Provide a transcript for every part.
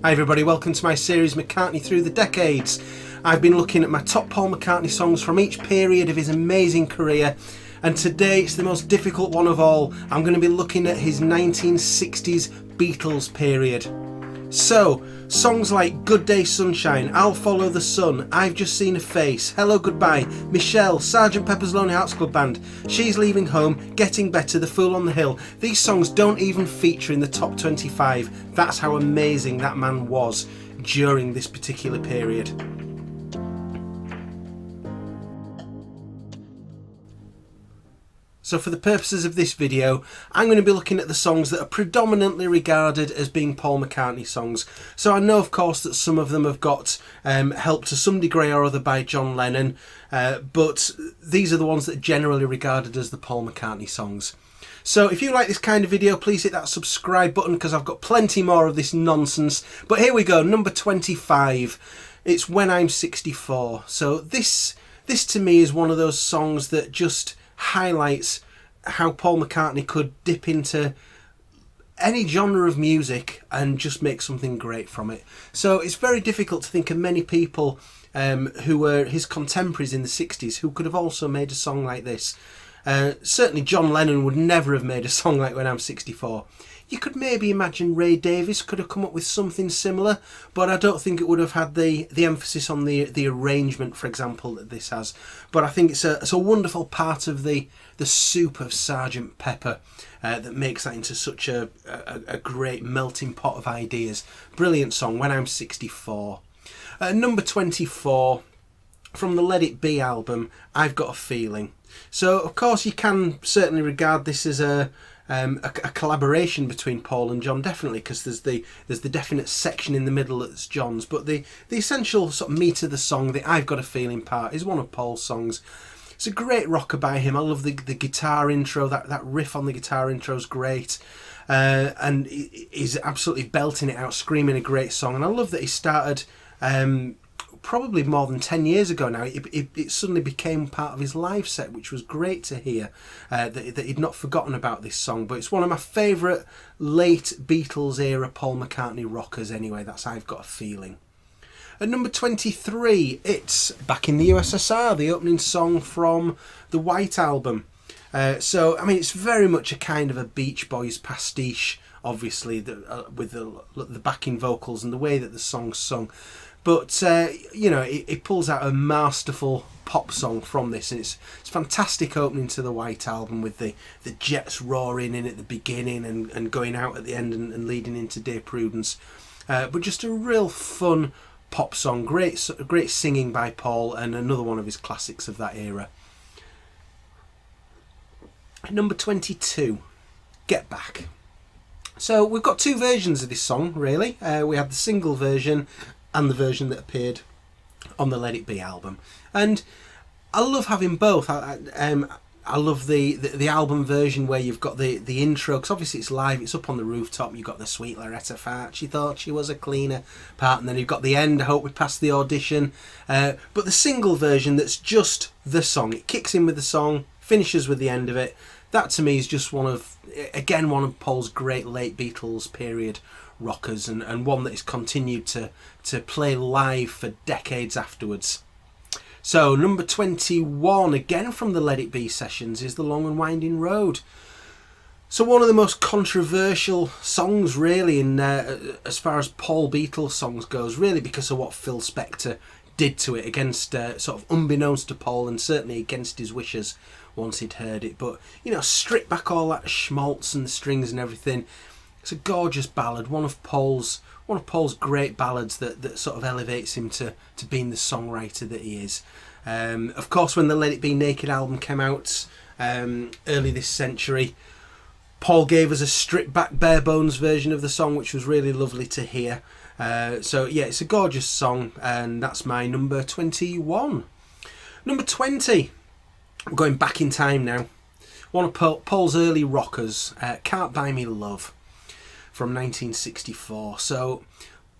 Hi everybody, welcome to my series McCartney Through the Decades. I've been looking at my top Paul McCartney songs from each period of his amazing career, and today it's the most difficult one of all. I'm going to be looking at his 1960s Beatles period. So, songs like Good Day Sunshine, I'll Follow the Sun, I've Just Seen a Face, Hello Goodbye, Michelle, Sgt. Pepper's Lonely Hearts Club Band, She's Leaving Home, Getting Better, The Fool on the Hill. These songs don't even feature in the top 25. That's how amazing that man was during this particular period. So for the purposes of this video, I'm going to be looking at the songs that are predominantly regarded as being Paul McCartney songs. So I know, of course, that some of them have got help to some degree or other by John Lennon, but these are the ones that are generally regarded as the Paul McCartney songs. So if you like this kind of video, please hit that subscribe button because I've got plenty more of this nonsense. But here we go, number 25. It's When I'm 64. So this to me is one of those songs that just highlights how Paul McCartney could dip into any genre of music and just make something great from it. So it's very difficult to think of many people who were his contemporaries in the 60s who could have also made a song like this. Certainly John Lennon would never have made a song like When I'm 64. You could maybe imagine Ray Davies could have come up with something similar, but I don't think it would have had the emphasis on the arrangement, for example, that this has. But I think it's a wonderful part of the soup of Sgt. Pepper that makes that into such a great melting pot of ideas. Brilliant song, When I'm 64. Number 24, from the Let It Be album, I've Got a Feeling. So, of course, you can certainly regard this as a collaboration between Paul and John, definitely, because there's the definite section in the middle that's John's, but the essential sort of meat of the song, the I've Got a Feeling part, is one of Paul's songs. It's a great rocker by him. I love the guitar intro, that riff on the guitar intro is great, and he's absolutely belting it out, screaming a great song. And I love that he started probably more than 10 years ago now. It suddenly became part of his live set, which was great to hear, that he'd not forgotten about this song. But it's one of my favourite late Beatles era Paul McCartney rockers anyway. That's I've Got a Feeling. At number 23, it's Back in the USSR, the opening song from the White Album. So, I mean, it's very much a kind of a Beach Boys pastiche, obviously, with the backing vocals and the way that the song's sung. But, you know, it pulls out a masterful pop song from this, and it's fantastic opening to the White Album with the jets roaring in at the beginning and going out at the end and leading into Dear Prudence. But just a real fun pop song, great singing by Paul, and another one of his classics of that era. Number 22, Get Back. So we've got two versions of this song, really. We have the single version and the version that appeared on the Let It Be album, and I love having both. I love the album version where you've got the intro, because obviously it's live, it's up on the rooftop. You've got the Sweet Loretta fart, She Thought She Was a Cleaner part, and then you've got the end, I Hope We Passed the Audition. But the single version that's just the song, it kicks in with the song, finishes with the end of it. That to me is just one of Paul's great late Beatles period rockers, and one that is continued to play live for decades afterwards. So number 21, again from the Let It Be sessions, is The Long and Winding Road. So one of the most controversial songs really in as far as Paul Beatles songs goes, really because of what Phil Spector did to it, against sort of unbeknownst to Paul, and certainly against his wishes once he'd heard it. But, you know, strip back all that schmaltz and the strings and everything. It's a gorgeous ballad, one of Paul's great ballads that sort of elevates him to being the songwriter that he is. Of course, when the Let It Be Naked album came out early this century, Paul gave us a stripped back bare bones version of the song, which was really lovely to hear. So yeah, it's a gorgeous song, and that's my number 21. Number 20, I'm going back in time now. One of Paul's early rockers, Can't Buy Me Love, from 1964. So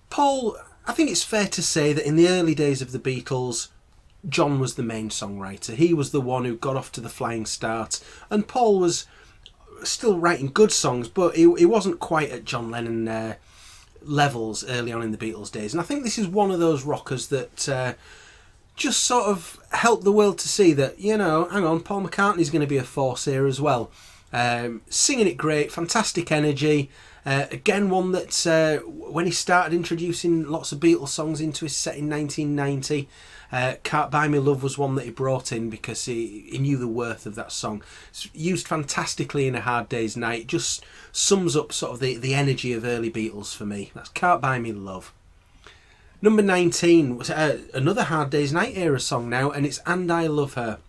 Paul, I think it's fair to say that in the early days of the Beatles, John was the main songwriter. He was the one who got off to the flying start, and Paul was still writing good songs, but he wasn't quite at John Lennon levels early on in the Beatles days. And I think this is one of those rockers that just sort of helped the world to see that, hang on, Paul McCartney's going to be a force here as well. Singing it great, fantastic energy. Again, one that when he started introducing lots of Beatles songs into his set in 1990, Can't Buy Me Love was one that he brought in because he knew the worth of that song. It's used fantastically in A Hard Day's Night. It just sums up sort of the energy of early Beatles for me. That's Can't Buy Me Love. Number 19 was another Hard Day's Night era song now, and it's And I Love Her.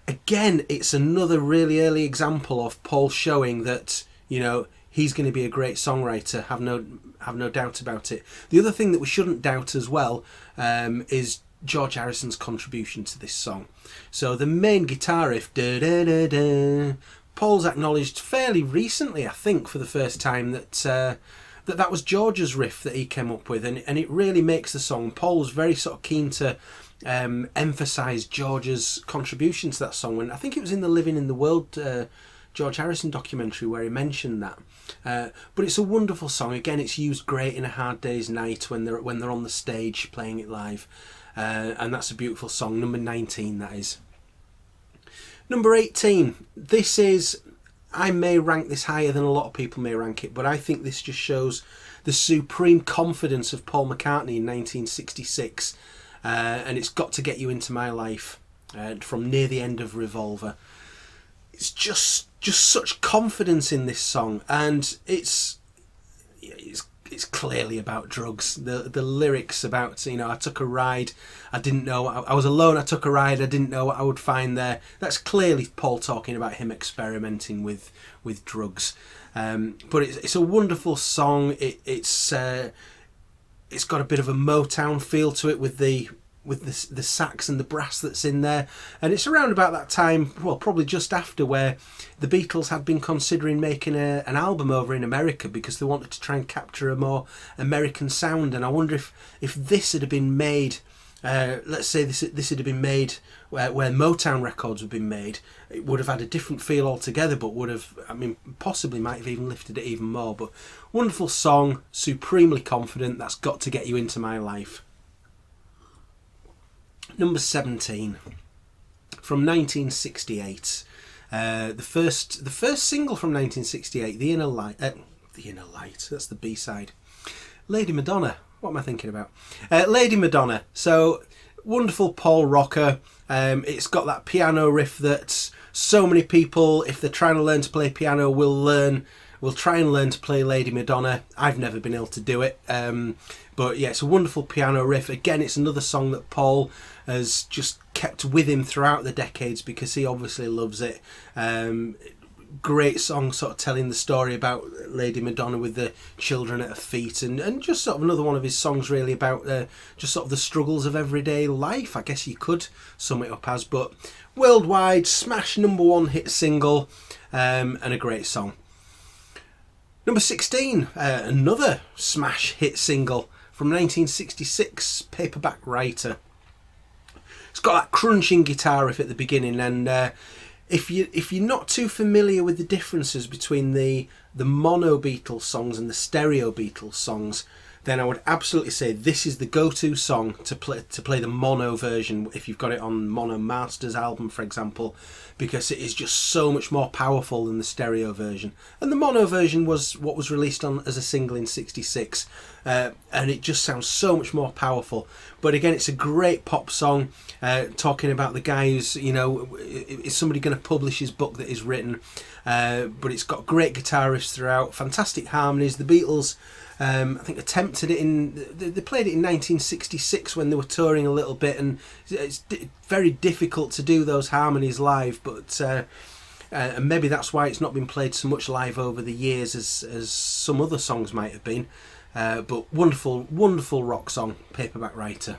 Again, it's another really early example of Paul showing that, he's going to be a great songwriter. Have no doubt about it. The other thing that we shouldn't doubt as well is George Harrison's contribution to this song. So the main guitar riff, da da da da, Paul's acknowledged fairly recently, I think, for the first time that that was George's riff that he came up with, and it really makes the song. Paul was very sort of keen to emphasise George's contribution to that song, and I think it was in the Living in the World George Harrison documentary where he mentioned that. But it's a wonderful song. Again, it's used great in A Hard Day's Night when they're on the stage playing it live, and that's a beautiful song. Number 19, that is. Number 18. This is, I may rank this higher than a lot of people may rank it, but I think this just shows the supreme confidence of Paul McCartney in 1966, and it's Got to Get You Into My Life, from Near the End of Revolver. It's just such confidence in this song, and it's clearly about drugs. The lyrics about, I took a ride, I didn't know, I was alone, I took a ride, I didn't know what I would find there. That's clearly Paul talking about him experimenting with drugs. But it's a wonderful song. It's got a bit of a Motown feel to it with the sax and the brass that's in there, and it's around about that time, well, probably just after, where the Beatles had been considering making an album over in America because they wanted to try and capture a more American sound. And I wonder if this had been made, let's say this had been made where Motown records had been made, it would have had a different feel altogether, but would have, possibly might have even lifted it even more. But wonderful song, supremely confident. That's Got to Get You Into My Life. Number 17, from 1968, the first single from 1968, The Inner Light. That's the B-side. Lady Madonna. What am I thinking about? Lady Madonna. So wonderful Paul rocker. It's got that piano riff that so many people, if they're trying to learn to play piano, will try and learn to play Lady Madonna. I've never been able to do it. But yeah, it's a wonderful piano riff. Again, it's another song that Paul has just kept with him throughout the decades because he obviously loves it. Great song, sort of telling the story about Lady Madonna with the children at her feet, and just sort of another one of his songs really about just sort of the struggles of everyday life, I guess you could sum it up as. But worldwide smash number 1 hit single, and a great song. Number 16, another smash hit single from 1966, Paperback Writer. It's got that crunching guitar riff at the beginning, and if you're not too familiar with the differences between the mono Beatles songs and the stereo Beatles songs, then I would absolutely say this is the go-to song to play the mono version if you've got it on Mono Masters album, for example, because it is just so much more powerful than the stereo version. And the mono version was what was released as a single in '66, and it just sounds so much more powerful. But again, it's a great pop song, talking about the guy who's, is somebody going to publish his book that he's written, but it's got great guitar riffs throughout, fantastic harmonies. The Beatles, I think, attempted it they played it in 1966 when they were touring a little bit, and it's very difficult to do those harmonies live, but and maybe that's why it's not been played so much live over the years as some other songs might have been. But wonderful rock song, Paperback Writer.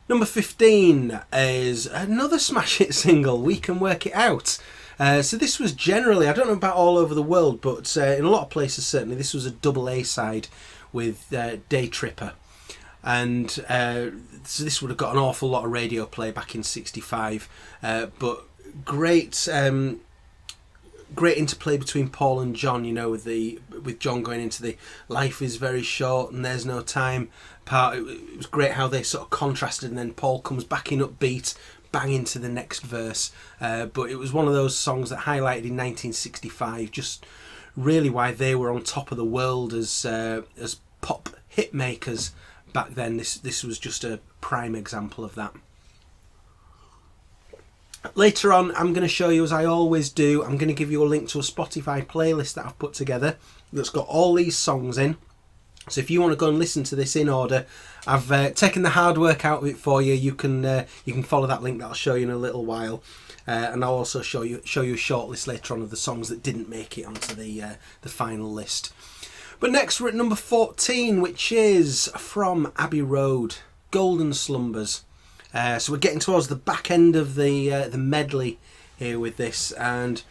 Number 15 is another smash hit single, We Can Work It Out. So this was generally, I don't know about all over the world, but in a lot of places certainly, this was a double A-side with Day Tripper. And so this would have got an awful lot of radio play back in '65. But great great interplay between Paul and John, you know, with John going into the life is very short and there's no time part. It was great how they sort of contrasted, and then Paul comes back in upbeat, bang into the next verse. But it was one of those songs that highlighted in 1965 just really why they were on top of the world as pop hit makers back then. This was just a prime example of that. Later on, I'm going to show you, as I always do, I'm going to give you a link to a Spotify playlist that I've put together that's got all these songs in. So if you want to go and listen to this in order, I've taken the hard work out of it for you. You can follow that link that I'll show you in a little while, and I'll also show you a short list later on of the songs that didn't make it onto the final list. But next we're at number 14, which is from Abbey Road, Golden Slumbers. So we're getting towards the back end of the medley here with this, and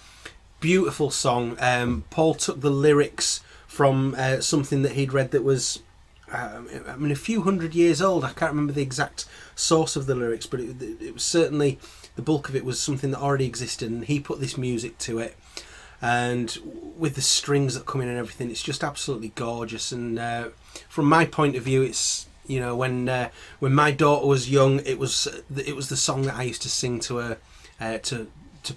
beautiful song. Paul took the lyrics from something that he'd read that was, a few hundred years old. I can't remember the exact source of the lyrics, but it was certainly, the bulk of it was something that already existed, and he put this music to it. And with the strings that come in and everything, it's just absolutely gorgeous. And from my point of view, it's, you know, when my daughter was young, it was the song that I used to sing to her to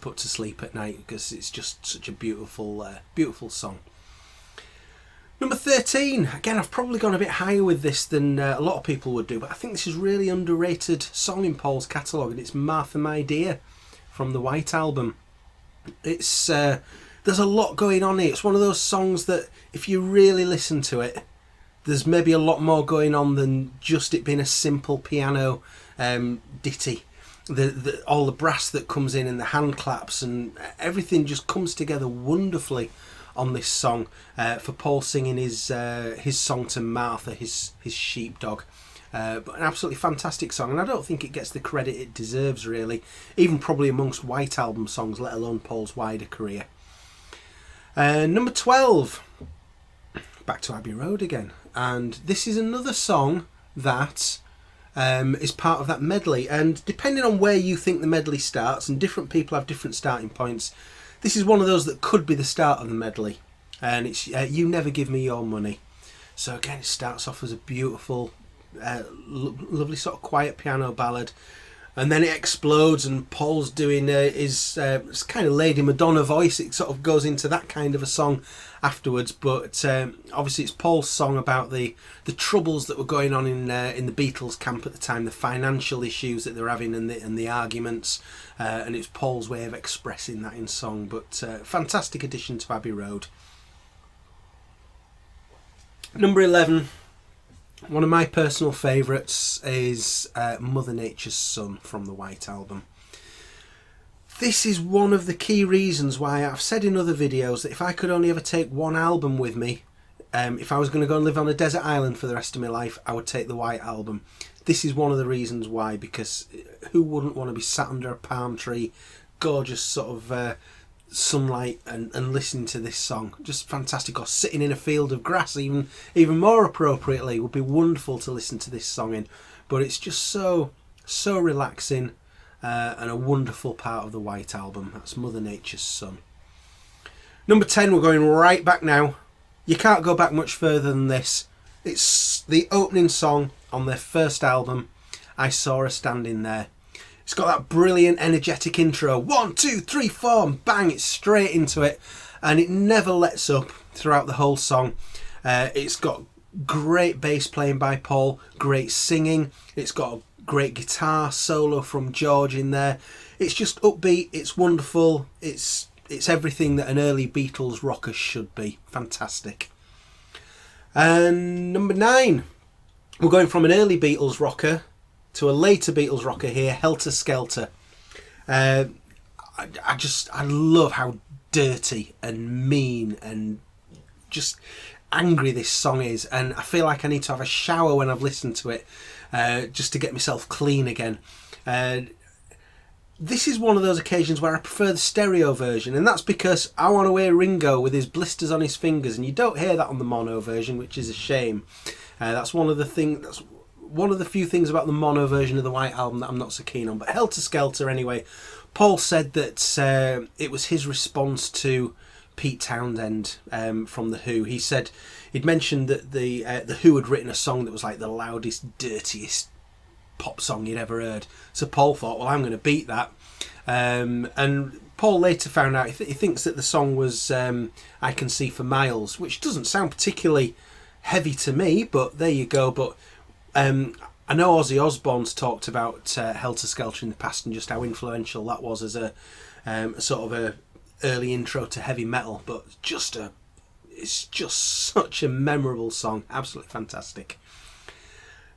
put to sleep at night, because it's just such a beautiful song. Number 13, again, I've probably gone a bit higher with this than a lot of people would do, but I think this is a really underrated song in Paul's catalogue, and it's Martha My Dear from the White Album. It's there's a lot going on here. It's one of those songs that if you really listen to it, there's maybe a lot more going on than just it being a simple piano ditty. All the brass that comes in and the hand claps and everything just comes together wonderfully on this song, for Paul singing his song to Martha, his sheepdog. But an absolutely fantastic song, and I don't think it gets the credit it deserves, really, even probably amongst White Album songs, let alone Paul's wider career. Number 12, back to Abbey Road again, and this is another song that is part of that medley, and depending on where you think the medley starts, and different people have different starting points, this is one of those that could be the start of the medley, and it's You Never Give Me Your Money. So again, it starts off as a beautiful, lovely sort of quiet piano ballad, and then it explodes, and Paul's doing his kind of Lady Madonna voice. It sort of goes into that kind of a song afterwards, but obviously it's Paul's song about the troubles that were going on in the Beatles camp at the time, the financial issues that they were having, and the arguments, and it's Paul's way of expressing that in song. But fantastic addition to Abbey Road. Number 11, one of my personal favourites, is Mother Nature's Son from the White Album. This is one of the key reasons why I've said in other videos that if I could only ever take one album with me, if I was going to go and live on a desert island for the rest of my life, I would take the White Album. This is one of the reasons why, because who wouldn't want to be sat under a palm tree, gorgeous sort of sunlight, and listening to this song? Just fantastic. Or sitting in a field of grass, even more appropriately, would be wonderful to listen to this song in. But it's just so relaxing, and a wonderful part of the White Album. That's Mother Nature's Son. Number 10, we're going right back now. You can't go back much further than this. It's the opening song on their first album, I Saw Her Standing There. It's got that brilliant, energetic intro. 1, 2, 3, 4, and bang, it's straight into it. And it never lets up throughout the whole song. It's got great bass playing by Paul, great singing. It's got a great guitar solo from George in there. It's just upbeat, it's wonderful. It's everything that an early Beatles rocker should be. Fantastic. And number 9, we're going from an early Beatles rocker to a later Beatles rocker here, Helter Skelter. I love how dirty and mean and just angry this song is, and I feel like I need to have a shower when I've listened to it, just to get myself clean again. This is one of those occasions where I prefer the stereo version, and that's because I want to hear Ringo with his blisters on his fingers, and you don't hear that on the mono version, which is a shame. That's one of the few things about the mono version of the White Album that I'm not so keen on. But Helter Skelter anyway, Paul said that it was his response to Pete Townsend from The Who. He said he'd mentioned that the Who had written a song that was like the loudest, dirtiest pop song you'd ever heard. So Paul thought, well, I'm going to beat that. And Paul later found out he thinks that the song was I Can See for Miles, which doesn't sound particularly heavy to me, but there you go. But I know Ozzy Osbourne's talked about Helter Skelter in the past and just how influential that was as a sort of a early intro to heavy metal, but it's just such a memorable song. Absolutely fantastic.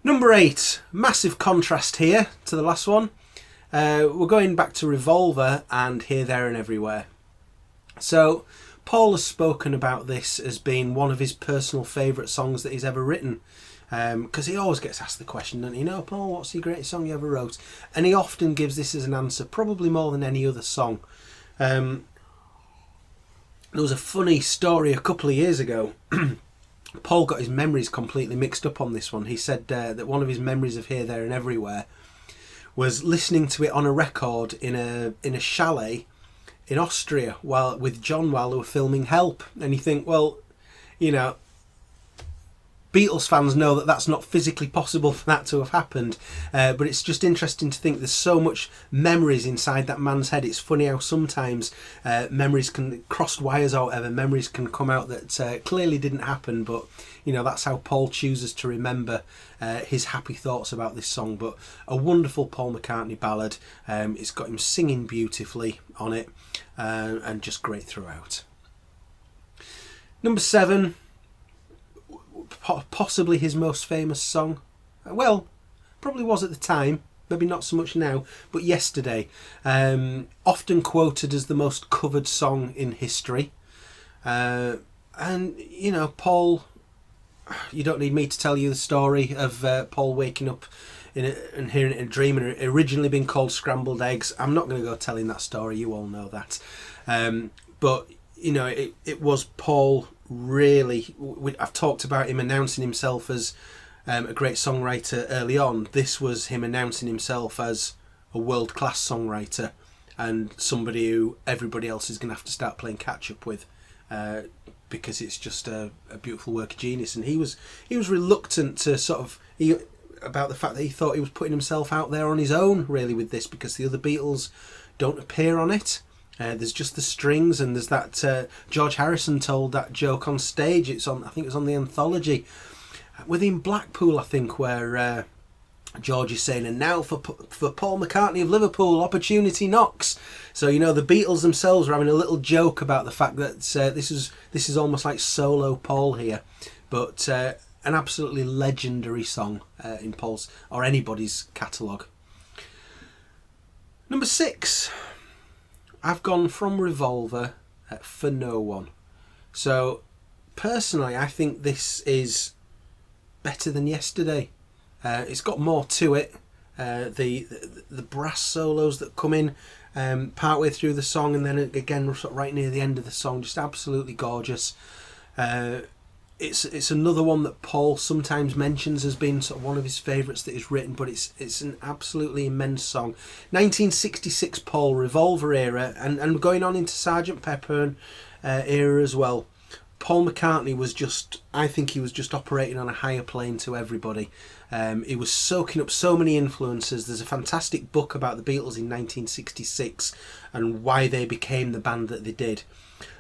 Number 8, massive contrast here to the last one. We're going back to Revolver and Here, There and Everywhere. So Paul has spoken about this as being one of his personal favourite songs that he's ever written, because he always gets asked the question, doesn't he? Paul, what's the greatest song you ever wrote? And he often gives this as an answer, probably more than any other song. There was a funny story a couple of years ago. Paul got his memories completely mixed up on this one. He said that one of his memories of Here, There and Everywhere was listening to it on a record in a chalet in Austria with John while they were filming Help. And you think, well, Beatles fans know that that's not physically possible for that to have happened, but it's just interesting to think there's so much memories inside that man's head. It's funny how sometimes memories can, crossed wires or whatever, memories can come out that clearly didn't happen, but that's how Paul chooses to remember his happy thoughts about this song. But a wonderful Paul McCartney ballad. It's got him singing beautifully on it, and just great throughout. Number 7, possibly his most famous song. Well, probably was at the time, maybe not so much now, but Yesterday. Often quoted as the most covered song in history. And Paul, you don't need me to tell you the story of Paul waking up and hearing it in a dream, and it originally been called Scrambled Eggs. I'm not going to go telling that story, you all know that. But it was Paul really. I've talked about him announcing himself as a great songwriter early on. This was him announcing himself as a world-class songwriter and somebody who everybody else is going to have to start playing catch-up with, because it's just a beautiful work of genius. And he was reluctant to about the fact that he thought he was putting himself out there on his own really with this, because the other Beatles don't appear on it. There's just the strings, and there's that George Harrison told that joke on stage. I think it was on the anthology within Blackpool, I think, where George is saying, and now for Paul McCartney of Liverpool, opportunity knocks. So the Beatles themselves were having a little joke about the fact that this is almost like solo Paul here, but an absolutely legendary song in Paul's or anybody's catalogue. Number 6. I've gone from Revolver For No One. So personally, I think this is better than Yesterday. It's got more to it. The brass solos that come in partway through the song, and then again sort of right near the end of the song, just absolutely gorgeous. It's another one that Paul sometimes mentions as being sort of one of his favourites that he's written, but it's an absolutely immense song. 1966 Paul, Revolver era, and going on into Sgt. Pepper era as well. Paul McCartney was I think he was just operating on a higher plane to everybody. He was soaking up so many influences. There's a fantastic book about the Beatles in 1966 and why they became the band that they did.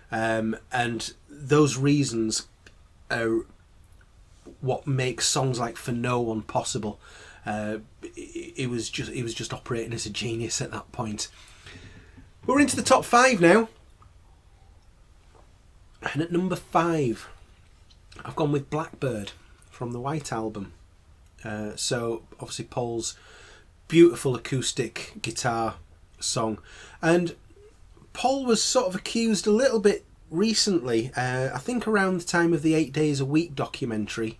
And those reasons are what makes songs like For No One possible. He was just operating as a genius at that point. We're into the top 5 now. And at number 5, I've gone with Blackbird from the White Album. So obviously Paul's beautiful acoustic guitar song. And Paul was sort of accused a little bit recently, I think around the time of the 8 Days a Week documentary,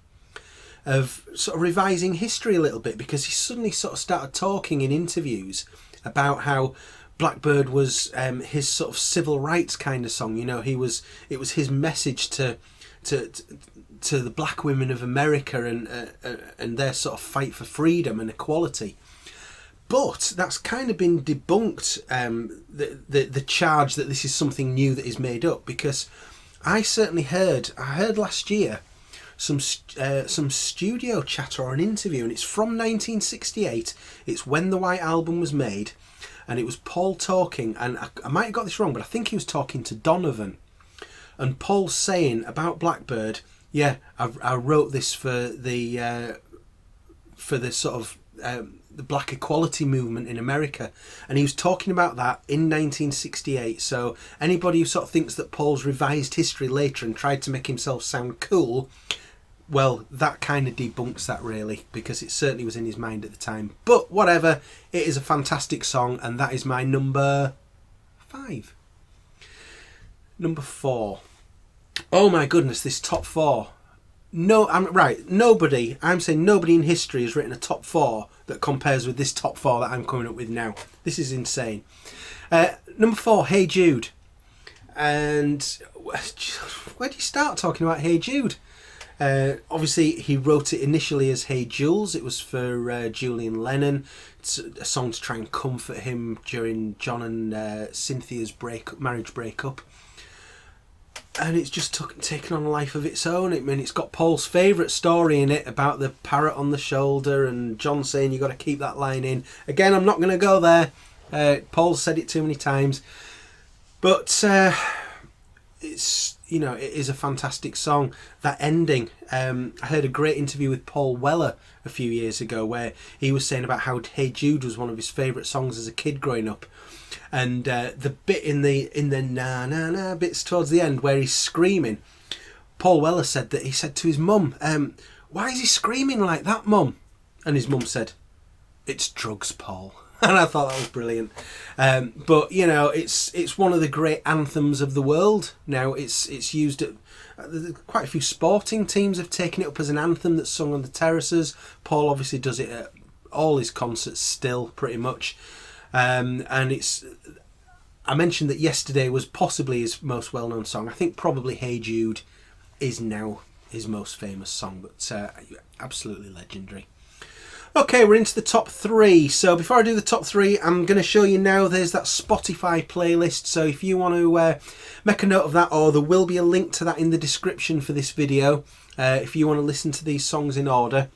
of sort of revising history a little bit, because he suddenly sort of started talking in interviews about how Blackbird was his sort of civil rights kind of song. It was his message to the black women of America and their sort of fight for freedom and equality. But that's kind of been debunked, the charge that this is something new that is made up, because I heard last year some studio chatter or an interview, and it's from 1968. It's when the White Album was made, and it was Paul talking, and I might have got this wrong, but I think he was talking to Donovan, and Paul's saying about Blackbird, yeah, I wrote this for the sort of the black equality movement in America, and he was talking about that in 1968. So anybody who sort of thinks that Paul's revised history later and tried to make himself sound cool, well, that kind of debunks that, really, because it certainly was in his mind at the time. But whatever, it is a fantastic song, and that is my number 5. Number 4. Oh my goodness, this top 4. No, I'm saying nobody in history has written a top 4 that compares with this top 4 that I'm coming up with now. This is insane. Number 4, Hey Jude. And where do you start talking about Hey Jude? Obviously, he wrote it initially as Hey Jules. It was for Julian Lennon. It's a song to try and comfort him during John and Cynthia's marriage breakup. And it's just taken on a life of its own. I mean, it's got Paul's favourite story in it about the parrot on the shoulder, and John saying you got to keep that line in. Again, I'm not going to go there. Paul's said it too many times. But it's, you know, it is a fantastic song. That ending, I heard a great interview with Paul Weller a few years ago where he was saying about how Hey Jude was one of his favourite songs as a kid growing up. And the bit in the na na na bits towards the end where he's screaming, Paul Weller said that he said to his mum, why is he screaming like that, Mum? And his mum said, it's drugs, Paul. And I thought that was brilliant. But you know, it's one of the great anthems of the world now. It's used at quite a few sporting teams have taken it up as an anthem that's sung on the terraces. Paul obviously does it at all his concerts still, pretty much. And I mentioned that Yesterday was possibly his most well-known song. I think probably Hey Jude is now his most famous song, but absolutely legendary. Okay, we're into the top 3. So before I do the top 3, I'm going to show you now there's that Spotify playlist. So if you want to make a note of that, or there will be a link to that in the description for this video, if you want to listen to these songs in order.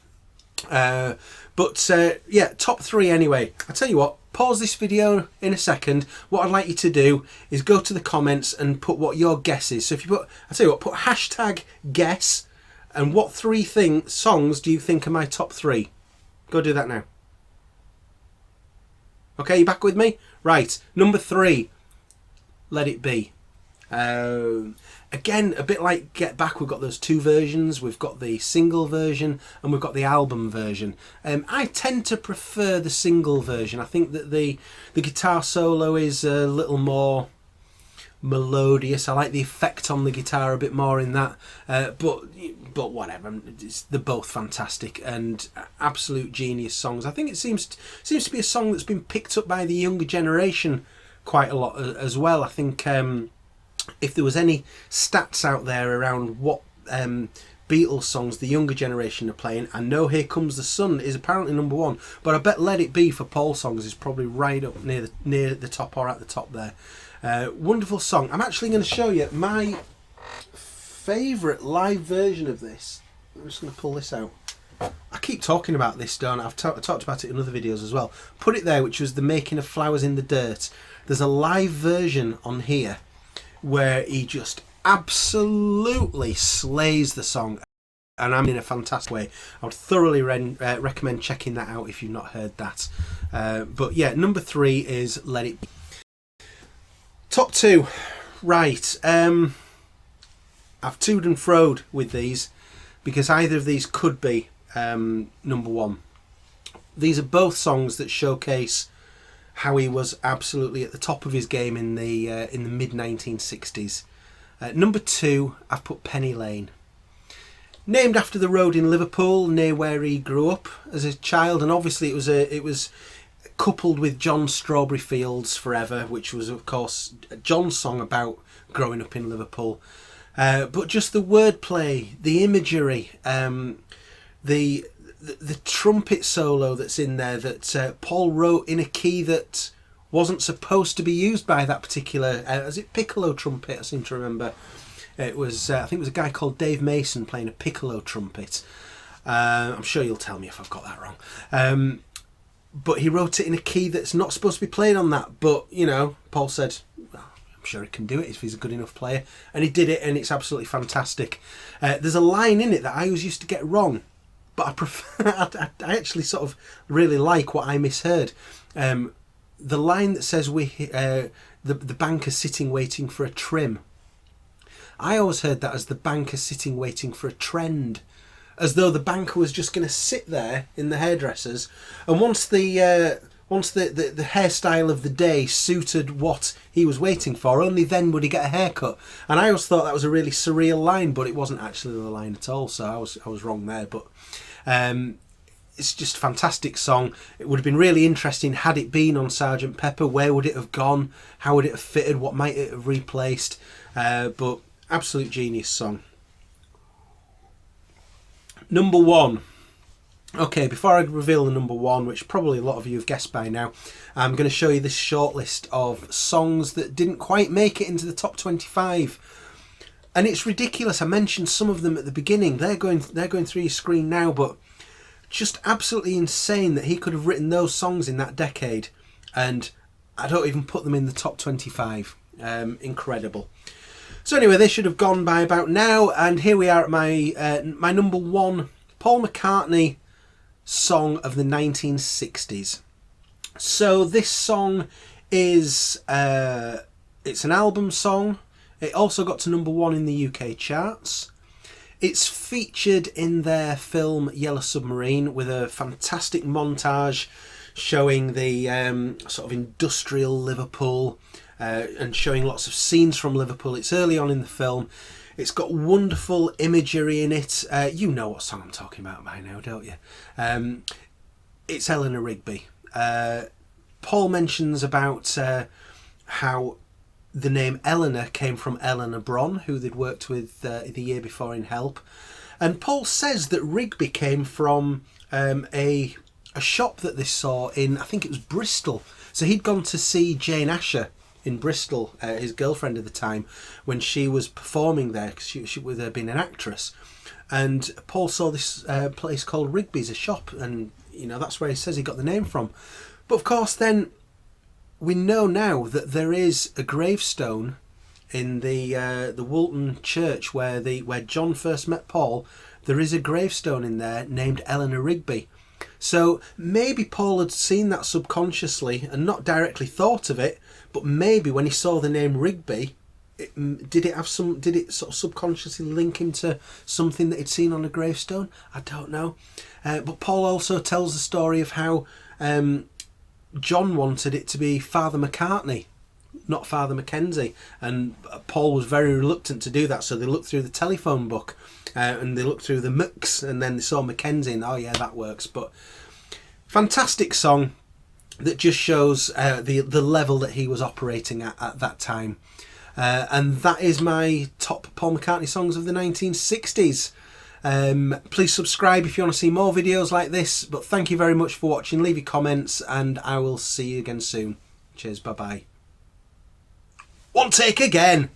But yeah, top 3 anyway. I tell you what, pause this video in a second. What I'd like you to do is go to the comments and put what your guess is. So if you I tell you what, put hashtag guess, and what 3 songs do you think are my top 3? Go do that now. Okay, you back with me? Right, number 3, Let It Be. Again, a bit like Get Back, we've got those 2 versions. We've got the single version and we've got the album version. I tend to prefer the single version. I think that the guitar solo is a little more melodious. I like the effect on the guitar a bit more in that. But whatever, they're both fantastic and absolute genius songs. I think it seems to be a song that's been picked up by the younger generation quite a lot as well. I think if there was any stats out there around what Beatles songs the younger generation are playing, I know Here Comes the Sun is apparently number 1, but I bet Let It Be for Paul songs is probably right up near the top or at the top there. Wonderful song. I'm actually going to show you my favourite live version of this. I'm just going to pull this out. I keep talking about this, don't I? I've talked about it in other videos as well. Put It There, which was the Making of Flowers in the Dirt. There's a live version on here where he just absolutely slays the song, and I'm in a fantastic way. I would thoroughly recommend checking that out if you've not heard that. But yeah, number 3 is Let It Be. Top 2, right. I've toed and froed with these because either of these could be number 1. These are both songs that showcase how he was absolutely at the top of his game in the mid 1960s. Number 2, I've put Penny Lane. Named after the road in Liverpool, near where he grew up as a child, and obviously it was coupled with John's Strawberry Fields Forever, which was of course John's song about growing up in Liverpool. But just the wordplay, the imagery, the the trumpet solo that's in there that Paul wrote in a key that wasn't supposed to be used by that particular, is it piccolo trumpet? I seem to remember. It was, I think it was a guy called Dave Mason playing a piccolo trumpet. I'm sure you'll tell me if I've got that wrong. But he wrote it in a key that's not supposed to be played on that. But, you know, Paul said, well, I'm sure he can do it if he's a good enough player. And he did it, and it's absolutely fantastic. There's a line in it that I always used to get wrong, but I prefer, I actually sort of really like what I misheard. The line that says the banker's sitting waiting for a trim. I always heard that as the banker sitting waiting for a trend, as though the banker was just going to sit there in the hairdressers, and once the hairstyle of the day suited what he was waiting for, only then would he get a haircut. And I always thought that was a really surreal line, but it wasn't actually the line at all, so I was wrong there. But it's just a fantastic song. It would have been really interesting had it been on Sgt. Pepper. Where would it have gone? How would it have fitted? What might it have replaced? But absolute genius song. Number one. Okay, before I reveal the number one, which probably a lot of you have guessed by now, I'm going to show you this short list of songs that didn't quite make it into the top 25. And it's ridiculous. I mentioned some of them at the beginning. They're going through your screen now, but just absolutely insane that he could have written those songs in that decade, and I don't even put them in the top 25. Incredible. So anyway, they should have gone by about now, and here we are at my number one Paul McCartney song of the 1960s. So this song is it's an album song. It also got to number one in the UK charts. It's featured in their film Yellow Submarine with a fantastic montage showing the sort of industrial Liverpool and showing lots of scenes from Liverpool. It's early on in the film. It's got wonderful imagery in it. You know what song I'm talking about by now, don't you? It's Eleanor Rigby. Paul mentions about how the name Eleanor came from Eleanor Bron, who they'd worked with the year before in Help. And Paul says that Rigby came from a shop that they saw in, I think it was Bristol. So he'd gone to see Jane Asher in Bristol, his girlfriend at the time, when she was performing there, because she would have been an actress. And Paul saw this place called Rigby's, a shop, and you know that's where he says he got the name from. But of course then we know now that there is a gravestone in the Woolton Church where John first met Paul. There is a gravestone in there named Eleanor Rigby. So maybe Paul had seen that subconsciously and not directly thought of it, but maybe when he saw the name Rigby, did it sort of subconsciously link him to something that he'd seen on a gravestone? I don't know. But Paul also tells the story of how John wanted it to be Father McCartney, not Father Mackenzie, and Paul was very reluctant to do that, so they looked through the telephone book and they looked through the Mcs, and then they saw Mackenzie, and oh yeah, that works. But fantastic song that just shows the level that he was operating at that time. And that is my top Paul McCartney songs of the 1960s. Please subscribe if you want to see more videos like this, but thank you very much for watching. Leave your comments and I will see you again soon. Cheers, bye bye. One take again.